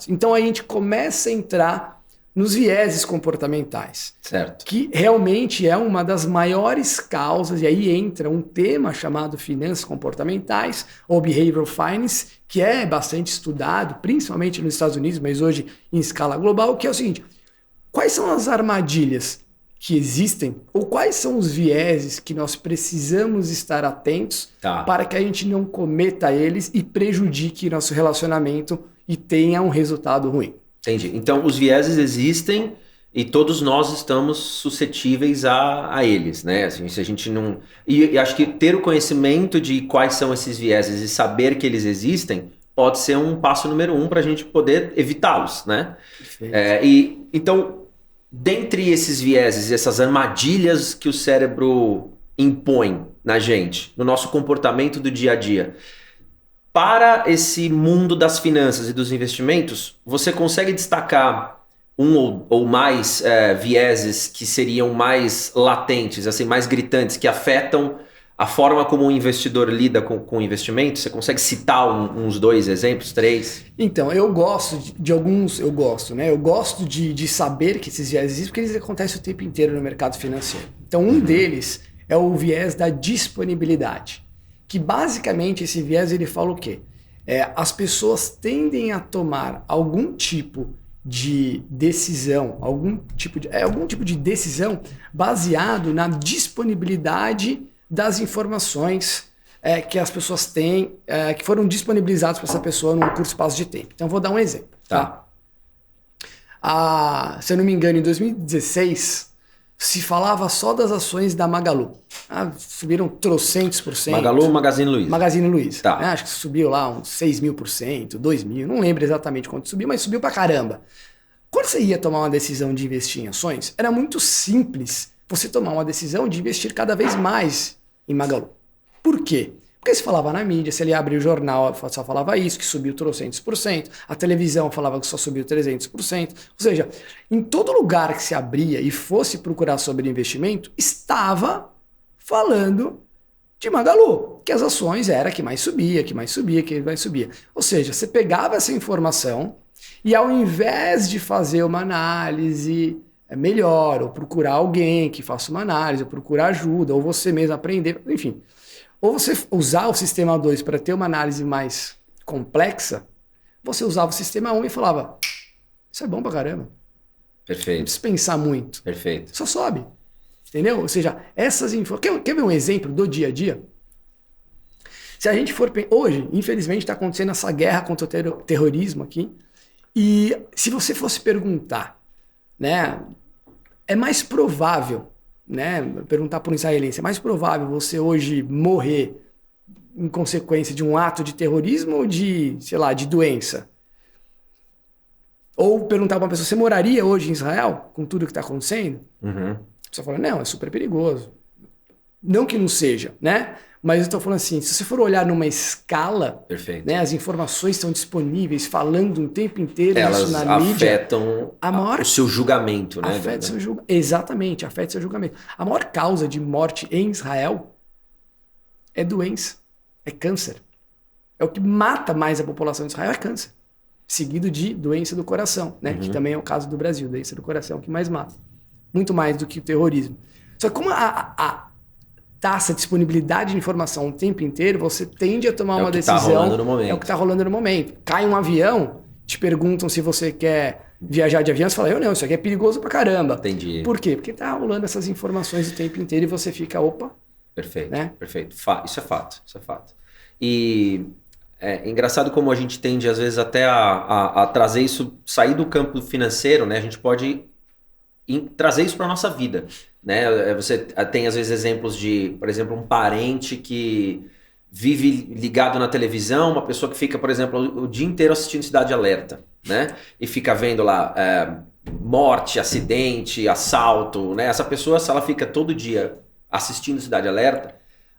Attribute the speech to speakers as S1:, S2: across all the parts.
S1: dados. Então a gente começa a entrar nos vieses comportamentais.
S2: Certo.
S1: Que realmente é uma das maiores causas, e aí entra um tema chamado finanças comportamentais, ou behavioral finance, que é bastante estudado, principalmente nos Estados Unidos, mas hoje em escala global, que é o seguinte: quais são as armadilhas que existem, ou quais são os vieses que nós precisamos estar atentos para que a gente não cometa eles e prejudique nosso relacionamento e tenha um resultado ruim.
S2: Entendi. Então, os vieses existem e todos nós estamos suscetíveis a eles, né? Assim, se a gente não... E acho que ter o conhecimento de quais são esses vieses e saber que eles existem pode ser um passo número 1 para a gente poder evitá-los, né? Então, dentre esses vieses, essas armadilhas que o cérebro impõe na gente, no nosso comportamento do dia a dia, para esse mundo das finanças e dos investimentos, você consegue destacar um ou mais vieses que seriam mais latentes, assim, mais gritantes, que afetam a forma como o investidor lida com investimentos? Você consegue citar uns 2 exemplos, 3?
S1: Então, eu gosto de alguns, eu gosto de saber que esses vieses existem, porque eles acontecem o tempo inteiro no mercado financeiro. Então, um deles é o viés da disponibilidade. Que basicamente esse viés ele fala o quê? As pessoas tendem a tomar algum tipo de decisão, algum tipo de decisão baseado na disponibilidade das informações que as pessoas têm, que foram disponibilizadas para essa pessoa num curto espaço de tempo. Então vou dar um exemplo. Tá? Se eu não me engano, em 2016... se falava só das ações da Magalu. Subiram trocentos por cento.
S2: Magalu ou Magazine Luiza?
S1: Magazine Luiza.
S2: Tá.
S1: Acho que subiu lá uns 6.000%, 2.000%. Não lembro exatamente quanto subiu, mas subiu pra caramba. Quando você ia tomar uma decisão de investir em ações, era muito simples você tomar uma decisão de investir cada vez mais em Magalu. Por quê? Porque se falava na mídia, se ele abria o jornal, só falava isso, que subiu trocentos por cento. A televisão falava que só subiu 300%. Ou seja, em todo lugar que se abria e fosse procurar sobre investimento, estava falando de Magalu, que as ações era que mais subia, que mais subia. Ou seja, você pegava essa informação e ao invés de fazer uma análise melhor, ou procurar alguém que faça uma análise, ou procurar ajuda, ou você mesmo aprender, enfim... ou você usar o sistema 2 para ter uma análise mais complexa, você usava o sistema 1 e falava, isso é bom pra caramba.
S2: Perfeito.
S1: Não precisa pensar muito.
S2: Perfeito.
S1: Só sobe. Entendeu? Ou seja, essas informações... Quer ver um exemplo do dia a dia? Se a gente for... Hoje, infelizmente, está acontecendo essa guerra contra o terrorismo aqui. E se você fosse perguntar, né, é mais provável... né, perguntar para um israelense, é mais provável você hoje morrer em consequência de um ato de terrorismo ou de, sei lá, de doença? Ou perguntar para uma pessoa, você moraria hoje em Israel com tudo que está acontecendo? A pessoa fala, não, é super perigoso. Não que não seja, né? Mas eu estou falando assim, se você for olhar numa escala,
S2: perfeito,
S1: né, as informações estão disponíveis, falando o tempo inteiro
S2: elas
S1: isso na mídia.
S2: Afetam o seu julgamento, né?
S1: Exatamente, afeta o seu julgamento. A maior causa de morte em Israel é doença, é câncer. É o que mata mais a população de Israel, é câncer. Seguido de doença do coração, né? Que também é o caso do Brasil, doença do coração que mais mata. Muito mais do que o terrorismo. Só que como a taxa de disponibilidade de informação o tempo inteiro, você tende a tomar uma decisão. É o que está rolando no momento. Cai um avião, te perguntam se você quer viajar de avião, você fala, eu não, isso aqui é perigoso pra caramba.
S2: Entendi.
S1: Por quê? Porque tá rolando essas informações o tempo inteiro e você fica, opa.
S2: Perfeito,
S1: né?
S2: Perfeito. Isso é fato. E é engraçado como a gente tende, às vezes, até a trazer isso, sair do campo financeiro, né? A gente pode trazer isso para nossa vida, né? Você tem às vezes exemplos de, por exemplo, um parente que vive ligado na televisão, uma pessoa que fica, por exemplo, o dia inteiro assistindo Cidade Alerta, né? E fica vendo lá morte, acidente, assalto, né? Essa pessoa, se ela fica todo dia assistindo Cidade Alerta,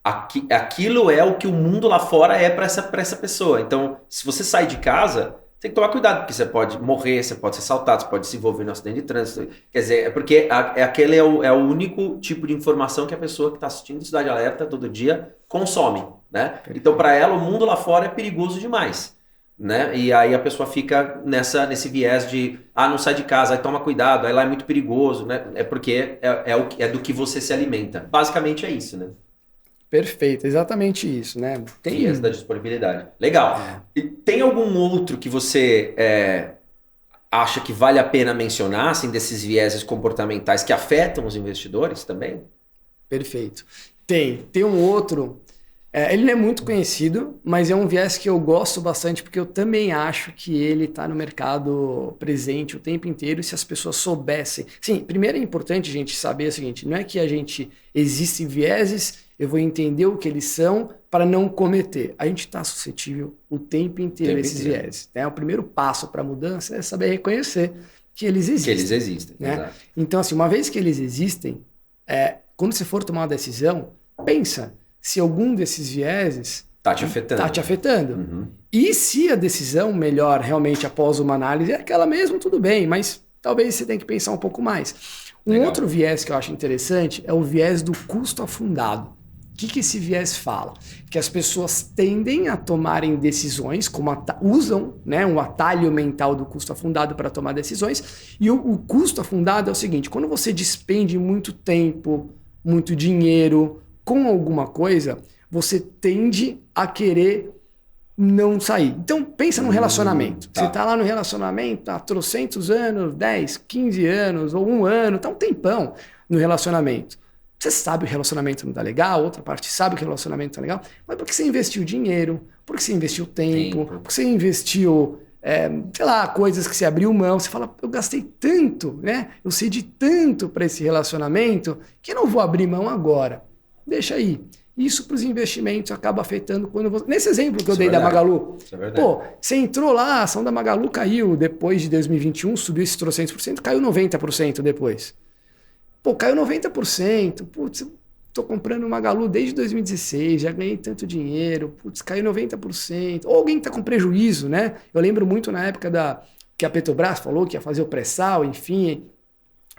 S2: aquilo é o que o mundo lá fora é para essa pessoa. Então, se você sai de casa, tem que tomar cuidado, porque você pode morrer, você pode ser assaltado, você pode se envolver no acidente de trânsito. Quer dizer, é porque aquele é o único tipo de informação que a pessoa que está assistindo Cidade Alerta todo dia consome, né? Então, para ela, o mundo lá fora é perigoso demais, né? E aí a pessoa fica nesse viés de, não sai de casa, aí toma cuidado, aí lá é muito perigoso, né? É porque é do que você se alimenta. Basicamente é isso, né?
S1: Perfeito, exatamente isso, né?
S2: Viés da disponibilidade. Legal. E tem algum outro que você acha que vale a pena mencionar, assim, desses vieses comportamentais que afetam os investidores também?
S1: Perfeito. Tem um outro, ele não é muito conhecido, mas é um viés que eu gosto bastante, porque eu também acho que ele está no mercado presente o tempo inteiro, e se as pessoas soubessem... Sim, primeiro é importante a gente saber o seguinte, não é que existem vieses, eu vou entender o que eles são para não cometer. A gente está suscetível o tempo inteiro a esses vieses. Né? O primeiro passo para a mudança é saber reconhecer que eles existem.
S2: Que eles existem,
S1: né?
S2: Exato.
S1: Então, assim, uma vez que eles existem, quando você for tomar uma decisão, pensa se algum desses vieses
S2: está te afetando.
S1: Uhum. E se a decisão melhor realmente após uma análise é aquela mesmo, tudo bem, mas talvez você tenha que pensar um pouco mais. Um outro viés que eu acho interessante é o viés do custo afundado. O que esse viés fala? Que as pessoas tendem a tomarem decisões, usam, né, um atalho mental do custo afundado para tomar decisões, e o custo afundado é o seguinte, quando você despende muito tempo, muito dinheiro com alguma coisa, você tende a querer não sair. Então, pensa num relacionamento. Tá. Você está lá no relacionamento há trocentos anos, 10, 15 anos, ou 1 ano, está um tempão no relacionamento. Você sabe que o relacionamento não está legal, outra parte sabe que o relacionamento está legal, mas porque você investiu dinheiro, porque você investiu tempo, porque você investiu, sei lá, coisas que você abriu mão, você fala, eu gastei tanto, né? Eu cedi tanto para esse relacionamento que eu não vou abrir mão agora. Deixa aí. Isso para os investimentos acaba afetando quando você... Nesse exemplo que eu dei da Magalu.
S2: Isso é verdade.
S1: Pô, você entrou lá, a ação da Magalu caiu depois de 2021, subiu esses 300%, caiu 90% depois. Pô, caiu 90%. Putz, tô comprando Magalu desde 2016, já ganhei tanto dinheiro. Putz, caiu 90%. Ou alguém tá com prejuízo, né? Eu lembro muito na época que a Petrobras falou que ia fazer o pré-sal, enfim,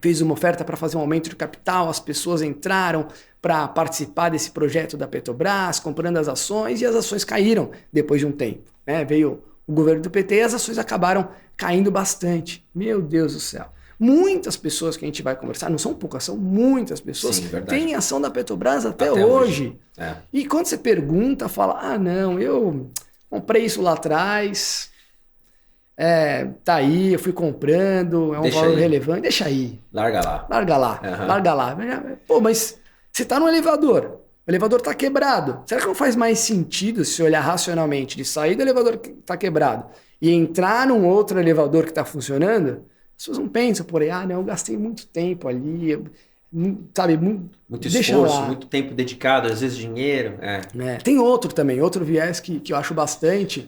S1: fez uma oferta para fazer um aumento de capital, as pessoas entraram para participar desse projeto da Petrobras, comprando as ações, e as ações caíram depois de um tempo. Né? Veio o governo do PT e as ações acabaram caindo bastante. Meu Deus do céu. Muitas pessoas que a gente vai conversar, não são poucas, são muitas pessoas, têm ação da Petrobras até hoje. E quando você pergunta, fala, não, eu comprei isso lá atrás, tá aí, eu fui comprando, é um valor relevante, deixa aí.
S2: Larga lá.
S1: Larga lá, larga lá. Pô, mas você tá no elevador, o elevador tá quebrado. Será que não faz mais sentido, se olhar racionalmente, de sair do elevador que tá quebrado e entrar num outro elevador que tá funcionando? As pessoas não pensam, porém, não, eu gastei muito tempo ali, sabe?
S2: Muito esforço, muito tempo dedicado, às vezes dinheiro.
S1: Tem outro também, outro viés que eu acho bastante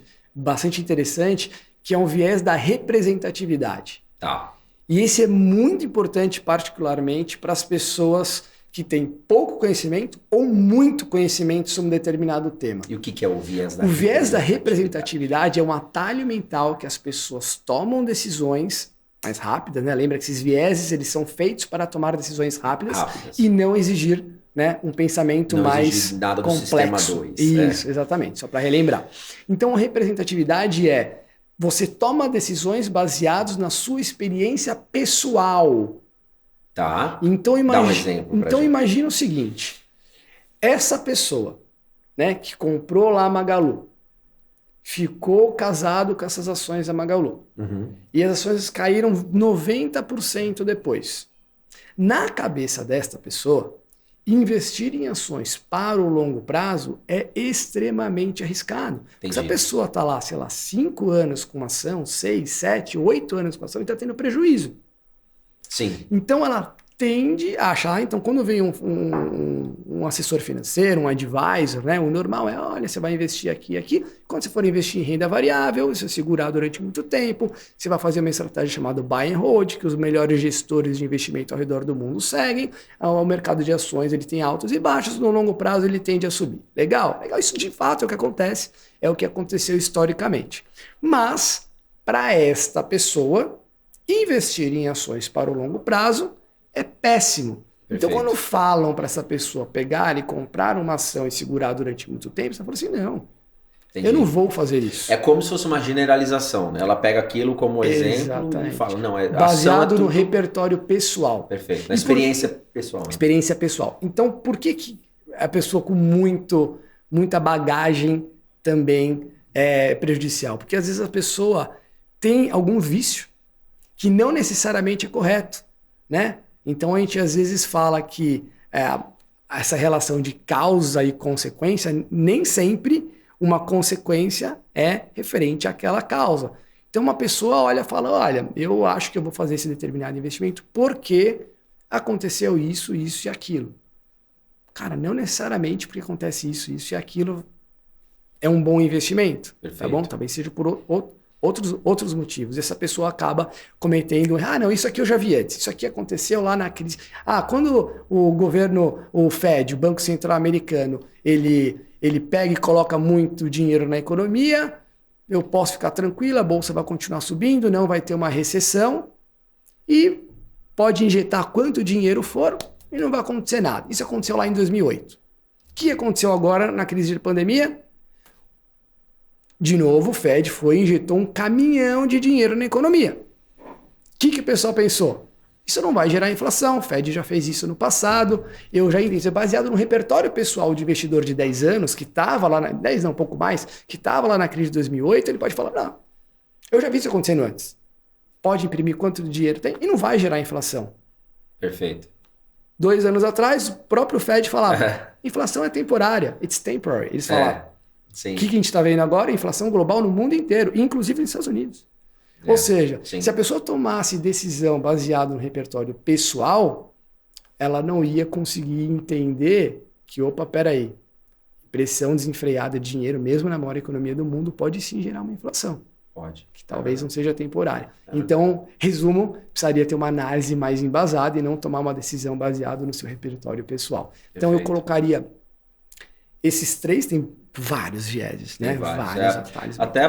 S1: interessante, que é um viés da representatividade.
S2: Tá.
S1: E esse é muito importante, particularmente, para as pessoas que têm pouco conhecimento ou muito conhecimento sobre um determinado tema.
S2: E o que é o viés da representatividade?
S1: O viés da representatividade é um atalho mental que as pessoas tomam decisões mais rápidas, né? Lembra que esses vieses eles são feitos para tomar decisões rápidas. E não exigir, né, um pensamento mais
S2: nada
S1: complexo.
S2: Do sistema 2.
S1: Isso, exatamente, só para relembrar. Então, a representatividade você toma decisões baseadas na sua experiência pessoal.
S2: Tá.
S1: Então,
S2: dá um exemplo pra gente.
S1: Imagina o seguinte, essa pessoa, né, que comprou lá a Magalu, ficou casado com essas ações da Magalu. E as ações caíram 90% depois. Na cabeça desta pessoa, investir em ações para o longo prazo é extremamente arriscado. Se a pessoa está lá, sei lá, 5 anos com uma ação, 6, 7, 8 anos com a ação e está tendo prejuízo.
S2: Sim.
S1: Então ela tende a achar, então quando vem um assessor financeiro, um advisor, né, o normal é, olha, você vai investir aqui e aqui, quando você for investir em renda variável, você segurar durante muito tempo, você vai fazer uma estratégia chamada buy and hold, que os melhores gestores de investimento ao redor do mundo seguem, o mercado de ações ele tem altos e baixos, no longo prazo ele tende a subir. Legal, isso de fato é o que acontece, é o que aconteceu historicamente. Mas, para esta pessoa, investir em ações para o longo prazo é péssimo. Perfeito. Então, quando falam para essa pessoa pegar e comprar uma ação e segurar durante muito tempo, você fala assim, não,
S2: Entendi.
S1: Eu não vou fazer isso.
S2: É como se fosse uma generalização, né? Ela pega aquilo como exemplo
S1: Exatamente.
S2: e fala, não,
S1: Baseado
S2: ação
S1: no repertório pessoal.
S2: Perfeito, na experiência pessoal. Né?
S1: Experiência pessoal. Então, por que a pessoa com muita bagagem também é prejudicial? Porque às vezes a pessoa tem algum vício que não necessariamente é correto, né? Então a gente às vezes fala que essa relação de causa e consequência, nem sempre uma consequência é referente àquela causa. Então uma pessoa olha e fala, olha, eu acho que eu vou fazer esse determinado investimento porque aconteceu isso, isso e aquilo. Cara, não necessariamente porque acontece isso, isso e aquilo é um bom investimento. Perfeito. Tá bom? Talvez seja por outros motivos. Essa pessoa acaba cometendo, não, isso aqui eu já vi antes, isso aqui aconteceu lá na crise. Quando o governo, o Fed, o Banco Central Americano, ele pega e coloca muito dinheiro na economia, eu posso ficar tranquilo, a bolsa vai continuar subindo, não vai ter uma recessão e pode injetar quanto dinheiro for e não vai acontecer nada. Isso aconteceu lá em 2008. O que aconteceu agora na crise de pandemia? De novo, o Fed foi e injetou um caminhão de dinheiro na economia. O que o pessoal pensou? Isso não vai gerar inflação, o Fed já fez isso no passado, eu já entendi. Baseado no repertório pessoal de investidor de 10 anos, que estava lá, 10 não, um pouco mais, que estava lá na crise de 2008, ele pode falar, não, eu já vi isso acontecendo antes. Pode imprimir quanto dinheiro tem e não vai gerar inflação.
S2: Perfeito.
S1: 2 anos atrás, o próprio Fed falava, inflação é temporária, it's temporary. Eles falavam. O que a gente está vendo agora? Inflação global no mundo inteiro, inclusive nos Estados Unidos. Ou seja, se a pessoa tomasse decisão baseada no repertório pessoal, ela não ia conseguir entender que, opa, peraí, pressão desenfreada de dinheiro, mesmo na maior economia do mundo, pode sim gerar uma inflação.
S2: Pode.
S1: Que talvez não seja temporária. Então, resumo, precisaria ter uma análise mais embasada e não tomar uma decisão baseada no seu repertório pessoal. Perfeito. Então, eu colocaria esses 3, tem vários vieses, né? Vários atalhos.
S2: Até